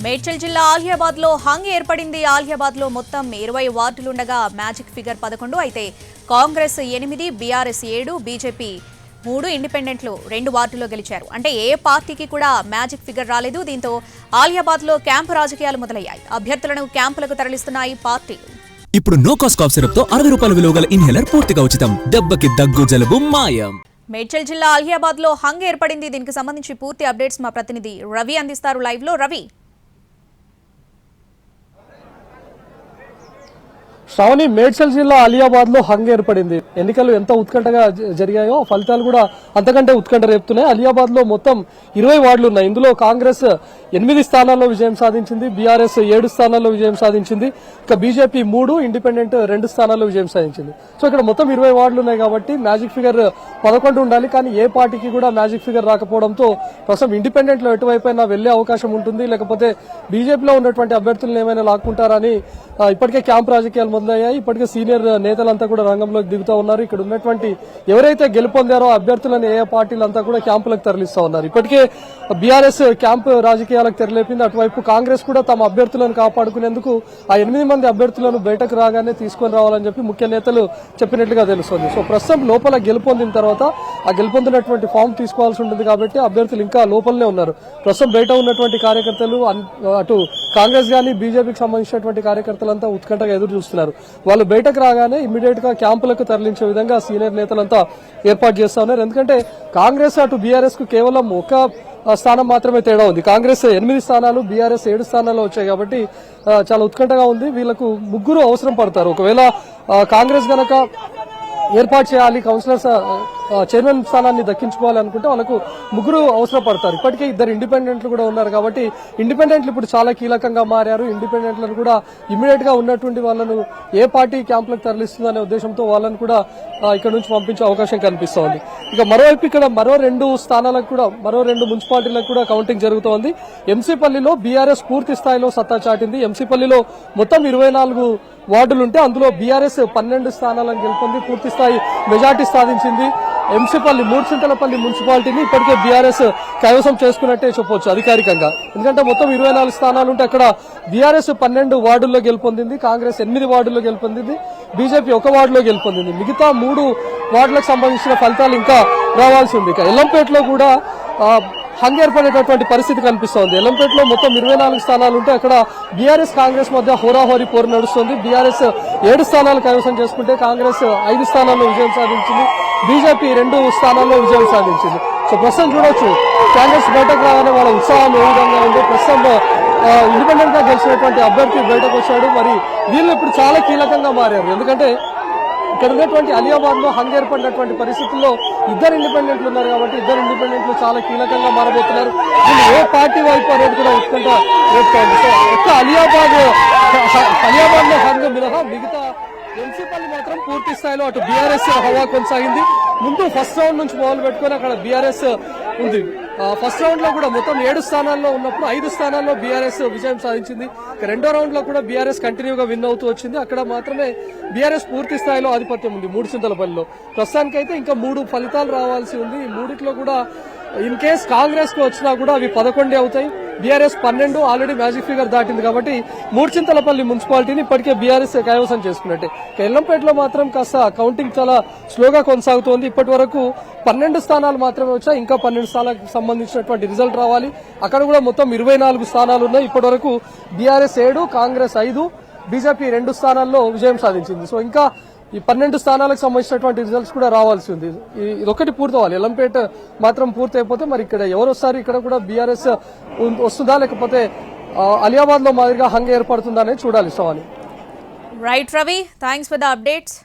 మేడ్చల్ జిల్లా ఆలియాబాద్ లో హంగ్ ఏర్పడింది. ఆలియాబాద్ లో మొత్తం 20 వార్డులుండగా మ్యాజిక్ ఫిగర్ 11 అయితే కాంగ్రెస్ 8, బీఆర్ఎస్ 7, బీజేపీ 3, ఇండిపెండెంట్లు 2 వార్డుల్లో గెలిచారు. అంటే ఏ పార్టీకి కూడా మ్యాజిక్ ఫిగర్ రాలేదు. దీంతో ఆలియాబాద్ లో క్యాంపు రాజకీయాలు మొదలయ్యాయి. అభ్యర్థులను క్యాంపులకు తరలిస్తున్నాయి పార్టీలు. ఇప్పుడు నో కాస్ట్ కాఫ్ సిరప్ తో 60 రూపాయల విలువ గల ఇన్హేలర్ పూర్తిగా ఉచితం. దెబ్బకి దగ్గు జలుబు మాయం. మేడ్చల్ జిల్లా ఆలియాబాద్ లో హంగ్ ఏర్పడింది. దీనికి సంబంధించి పూర్తి అప్డేట్స్ మా ప్రతినిధి రవి అందిస్తారు లైవ్ లో. రవి, శ్రావణి, మేడ్చల్ జిల్లా అలియాబాద్ లో హంగ్ ఏర్పడింది. ఎన్నికలు ఎంత ఉత్కంఠగా జరిగాయో ఫలితాలు కూడా అంతకంటే ఉత్కంఠ రేపుతున్నాయి. అలియాబాద్ లో మొత్తం 20 వార్డులు ఉన్నాయి. ఇందులో కాంగ్రెస్ 8 స్థానాల్లో విజయం సాధించింది, బీఆర్ఎస్ 7 స్థానాల్లో విజయం సాధించింది, ఇక బీజేపీ 3, ఇండిపెండెంట్ 2 స్థానాల్లో విజయం సాధించింది. సో ఇక్కడ మొత్తం 20 వార్డులు ఉన్నాయి కాబట్టి మ్యాజిక్ ఫిగర్ 11 ఉండాలి. కానీ ఏ పార్టీకి కూడా మ్యాజిక్ ఫిగర్ రాకపోవడంతో ప్రస్తుతం ఇండిపెండెంట్ లో ఎటువైపైనా వెళ్లే అవకాశం ఉంటుంది, లేకపోతే బీజేపీలో ఉన్నటువంటి అభ్యర్థులను ఏమైనా లాక్కుంటారని ఇప్పటికే క్యాంప్ రాజకీయాలు మొదలయ్యాయి. ఇప్పటికే సీనియర్ నేతలంతా కూడా రంగంలోకి దిగుతూ ఉన్నారు. ఇక్కడ ఉన్నటువంటి ఎవరైతే గెలుపొందారో అభ్యర్థులను ఏ పార్టీలంతా కూడా క్యాంపులకు తరలిస్తూ ఉన్నారు. ఇప్పటికే బీఆర్ఎస్ క్యాంప్ రాజకీయాలకు తెరలేపింది. అటువైపు కాంగ్రెస్ కూడా తమ అభ్యర్థులను కాపాడుకునేందుకు ఆ 8 మంది అభ్యర్థులను బయటకు రాగానే తీసుకొని రావాలని చెప్పి ముఖ్య నేతలు చెప్పినట్లుగా తెలుస్తోంది. సో ప్రస్తుతం లోపల గెలుపొందిన తర్వాత ఆ గెలుపొందినటువంటి ఫామ్ తీసుకోవాల్సి ఉంటుంది కాబట్టి అభ్యర్థులు ఇంకా లోపలనే ఉన్నారు. ప్రస్తుతం బయట ఉన్నటువంటి కార్యకర్తలు అటు కాంగ్రెస్ గానీ బీజేపీకి సంబంధించినటువంటి కార్యకర్తలంతా ఉత్కంఠగా ఎదురు చూస్తున్నారు. వాళ్ళు బయటకు రాగానే ఇమ్మీడియట్ గా క్యాంపులకు తరలించే విధంగా సీనియర్ నేతలంతా ఏర్పాటు చేస్తా ఉన్నారు. ఎందుకంటే కాంగ్రెస్ అటు బీఆర్ఎస్ కు కేవలం ఒక స్థానం మాత్రమే తేడా ఉంది. కాంగ్రెస్ 8 స్థానాలు, బీఆర్ఎస్ 7 స్థానాల్లో వచ్చాయి కాబట్టి చాలా ఉత్కంఠగా ఉంది. వీళ్లకు 3 అవసరం పడతారు. ఒకవేళ కాంగ్రెస్ గనక ఏర్పాటు చేయాలి, కౌన్సిలర్స్ చైర్మన్ స్థానాన్ని దక్కించుకోవాలి అనుకుంటే వాళ్ళకు 3 అవసరం పడతారు. ఇప్పటికే 2 ఇండిపెండెంట్లు కూడా ఉన్నారు కాబట్టి ఇండిపెండెంట్లు ఇప్పుడు చాలా కీలకంగా మారారు. ఇండిపెండెంట్లను కూడా ఇమ్మీడియట్ గా ఉన్నటువంటి వాళ్ళను ఏ పార్టీ క్యాంపులకు తరలిస్తుందనే ఉద్దేశంతో వాళ్ళను కూడా ఇక్కడ నుంచి పంపించే అవకాశం కనిపిస్తోంది. ఇక మరోవైపు ఇక్కడ మరో 2 స్థానాలకు కూడా మరో 2 మున్సిపాలిటీలకు కూడా కౌంటింగ్ జరుగుతోంది. ఎంసీపల్లిలో బీఆర్ఎస్ పూర్తి స్థాయిలో సత్తా చాటింది. ఎంసీపల్లిలో మొత్తం 24 వార్డులుంటే అందులో బీఆర్ఎస్ 12 స్థానాలను గెలుపొంది పూర్తి స్థాయి మెజార్టీ సాధించింది. ఎంసీపల్లి మూడుచింతలపల్లి మున్సిపాలిటీని ఇప్పటికే బీఆర్ఎస్ కైవసం చేసుకున్నట్టే చెప్పొచ్చు అధికారికంగా. ఎందుకంటే మొత్తం 24 స్థానాలుంటే అక్కడ బీఆర్ఎస్ 12 వార్డుల్లో గెలుపొందింది, కాంగ్రెస్ 8 వార్డుల్లో గెలుపొందింది, బీజేపీ 1 వార్డులో గెలుపొందింది. మిగతా 3 వార్డులకు సంబంధించిన ఫలితాలు ఇంకా రావాల్సి ఉంది. ఇక ఎల్లంపేటలో కూడా హంగ్ ఏర్పడేటటువంటి పరిస్థితి కనిపిస్తోంది. ఎల్లంపేటలో మొత్తం 24 స్థానాలుంటే అక్కడ బీఆర్ఎస్ కాంగ్రెస్ మధ్య హోరాహోరీ పోరు నడుస్తుంది. బీఆర్ఎస్ 7 స్థానాలు కైవసం చేసుకుంటే కాంగ్రెస్ 5 స్థానాల్లో విజయం సాధించింది, బీజేపీ 2 స్థానాల్లో విజయం సాధించింది. సో ప్రస్తుతం చూడొచ్చు కాంగ్రెస్ బయటకు రాగానే వాళ్ళ ఉత్సాహం ఏ విధంగా ఉంది. ప్రస్తుతం ఇండిపెండెంట్ గా గెలిచినటువంటి అభ్యర్థి బయటకు వచ్చాడు. మరి వీళ్ళు ఇప్పుడు చాలా కీలకంగా మారారు. ఎందుకంటే ఇక్కడ ఉన్నటువంటి అలియాబాద్ లో హంగ్ ఏర్పడినటువంటి పరిస్థితుల్లో 2 ఇండిపెండెంట్లు ఉన్నారు కాబట్టి 2 ఇండిపెండెంట్లు చాలా కీలకంగా మారబోతున్నారు. వీళ్ళు ఏ పార్టీ వైపు అనేది కూడా ఉత్కంఠ రేపుతోంది. సో ఒక్క అలియాబాద్ లో హంగ్ మినహా మిగతా ఎన్సీపల్లి మాత్రం పూర్తి స్థాయిలో అటు బీఆర్ఎస్ హవా కొనసాగింది. ముందు ఫస్ట్ రౌండ్ నుంచి మొదలు పెట్టుకుని అక్కడ బీఆర్ఎస్ ఉంది. ఫస్ట్ రౌండ్ లో కూడా మొత్తం 7 స్థానాల్లో ఉన్నప్పుడు 5 స్థానాల్లో బీఆర్ఎస్ విజయం సాధించింది. రెండో రౌండ్ లో కూడా బీఆర్ఎస్ కంటిన్యూగా విన్ అవుతూ వచ్చింది. అక్కడ మాత్రమే బీఆర్ఎస్ పూర్తి స్థాయిలో ఆధిపత్యం ఉంది మూడుచింతలపల్లిలో. ప్రస్తుతానికైతే ఇంకా 3 ఫలితాలు రావాల్సి ఉంది. ఈ 3ట్లో కూడా ఇన్ కేస్ కాంగ్రెస్ కు వచ్చినా కూడా అవి 11 అవుతాయి. బీఆర్ఎస్ 12 ఆల్రెడీ మ్యాజిక్ ఫిగర్ దాటింది కాబట్టి మూడుచింతలపల్లి మున్సిపాలిటీని ఇప్పటికే బీఆర్ఎస్ కైవసం చేసుకున్నట్టే. ఎల్లంపేటలో మాత్రం కాస్త కౌంటింగ్ చాలా స్లోగా కొనసాగుతోంది. ఇప్పటి వరకు 12 స్థానాలు మాత్రమే వచ్చాయి. ఇంకా 12 స్థానాలకు సంబంధించినటువంటి రిజల్ట్ రావాలి. అక్కడ కూడా మొత్తం 24 స్థానాలు ఉన్నాయి. ఇప్పటి వరకు బీఆర్ఎస్ 7, కాంగ్రెస్ 5, బీజేపీ 2 స్థానాల్లో విజయం సాధించింది. సో ఇంకా ఈ 12 స్థానాలకు సంబంధించినటువంటి రిజల్ట్స్ కూడా రావాల్సి ఉంది. ఇదొక్కటి పూర్తవాలి. ఎల్లంపేట మాత్రం పూర్తి అయిపోతే మరి ఇక్కడ ఎవరు వస్తారు, ఇక్కడ కూడా బీఆర్ఎస్ వస్తుందా లేకపోతే అలియాబాద్ లో మాదిరిగా హంగ్ ఏర్పడుతుందా అనేది చూడాలి. Sravani. Right Ravi, thanks for the updates.